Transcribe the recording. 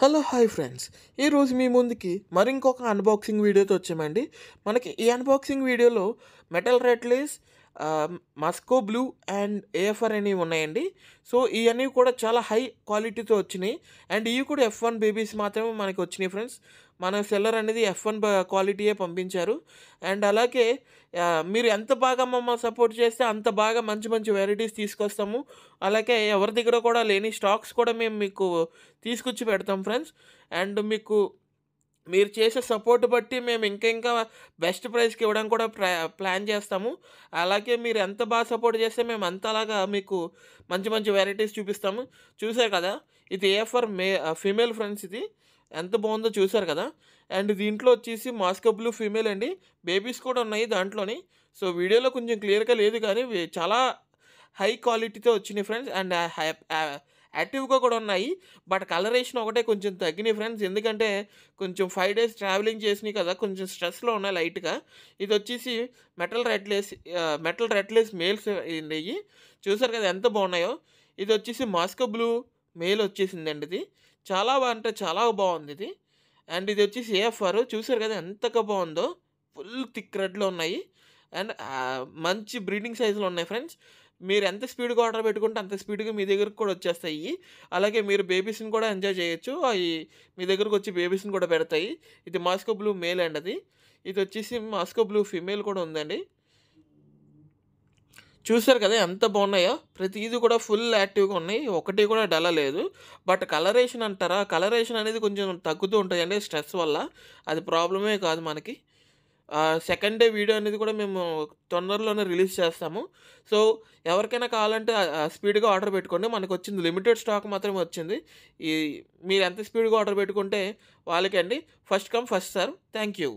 Hello hi friends, ఈరోజు మీ ముందుకి మరింకొక unboxing వీడియోతో వచ్చామండి. మనకి ఈ అన్బాక్సింగ్ వీడియోలో మెటల్ రెట్లేస్, మస్కో బ్లూ అండ్ ఏఎఫ్ఆర్ అనేవి ఉన్నాయండి. సో ఇవన్నీ కూడా చాలా హై క్వాలిటీతో వచ్చినాయి. అండ్ ఇవి కూడా F1 బేబీస్ మాత్రమే మనకి వచ్చినాయి ఫ్రెండ్స్. మన సెల్లర్ అనేది F1 క్వాలిటీయే పంపించారు. అండ్ అలాగే మీరు ఎంత బాగా మమ్మల్ని సపోర్ట్ చేస్తే అంత బాగా మంచి మంచి వెరైటీస్ తీసుకొస్తాము. అలాగే ఎవరి దగ్గర కూడా లేని స్టాక్స్ కూడా మేము మీకు తీసుకొచ్చి పెడతాం ఫ్రెండ్స్. అండ్ మీరు చేసే సపోర్ట్ బట్టి మేము ఇంకా బెస్ట్ ప్రైస్కి ఇవ్వడానికి కూడా ప్లాన్ చేస్తాము. అలాగే మీరు ఎంత బాగా సపోర్ట్ చేస్తే మేము అంతలాగా మీకు మంచి మంచి వెరైటీస్ చూపిస్తాము. చూసారు కదా, ఇది ఏఎఫ్ఆర్ ఫీమేల్ ఫ్రెండ్స్. ఇది ఎంత బాగుందో చూసారు కదా. అండ్ దీంట్లో వచ్చేసి మాస్కో బ్లూ ఫీమేల్ అండి. బేబీస్ కూడా ఉన్నాయి దాంట్లోని. సో వీడియోలో కొంచెం క్లియర్గా లేదు కానీ చాలా హై క్వాలిటీతో వచ్చినాయి ఫ్రెండ్స్. అండ్ యాక్టివ్గా కూడా ఉన్నాయి. బట్ కలరేషన్ ఒకటే కొంచెం తగ్గినాయి ఫ్రెండ్స్. ఎందుకంటే కొంచెం 5 days ట్రావెలింగ్ చేసినాయి కదా, కొంచెం స్ట్రెస్లో ఉన్నాయి లైట్గా. ఇది వచ్చేసి మెటల్ రెట్లెస్ మేల్స్ ఇవి. చూసారు కదా ఎంత బాగున్నాయో. ఇది వచ్చేసి మాస్కో బ్లూ మేల్ వచ్చేసిందండి. ఇది చాలా అంటే చాలా బాగుంది ఇది. అండ్ ఇది వచ్చేసి ఏఎఫ్ఆర్. చూసారు కదా ఎంతగా బాగుందో. ఫుల్ థిక్ రెడ్లో ఉన్నాయి. అండ్ మంచి బ్రీడింగ్ సైజులో ఉన్నాయి ఫ్రెండ్స్. మీరు ఎంత స్పీడ్గా ఆర్డర్ పెట్టుకుంటే అంత స్పీడ్గా మీ దగ్గరకు కూడా వచ్చేస్తాయి. అలాగే మీరు బేబీస్ని కూడా ఎంజాయ్ చేయొచ్చు. అవి మీ దగ్గరకు వచ్చి బేబీస్ని కూడా పెడతాయి. ఇది మాస్కో బ్లూ మేల్ అండి. అది ఇది వచ్చేసి మాస్కో బ్లూ ఫీమేల్ కూడా ఉందండి. చూసారు కదా ఎంత బాగున్నాయో. ప్రతిదీ కూడా ఫుల్ యాక్టివ్గా ఉన్నాయి, ఒకటి కూడా డల్ లేదు. బట్ కలరేషన్ అంటారా, కలరేషన్ అనేది కొంచెం తగ్గుతూ ఉంటుందండి స్ట్రెస్ వల్ల. అది ప్రాబ్లమే కాదు మనకి. సెకండ్ డే వీడియో అనేది కూడా మేము తొందరలోనే రిలీజ్ చేస్తాము. సో ఎవరికైనా కావాలంటే స్పీడ్గా ఆర్డర్ పెట్టుకోండి. మనకు వచ్చింది లిమిటెడ్ స్టాక్ మాత్రమే వచ్చింది. మీరు ఎంత స్పీడ్గా ఆర్డర్ పెట్టుకుంటే వాళ్ళకండి first come first serve. Thank you.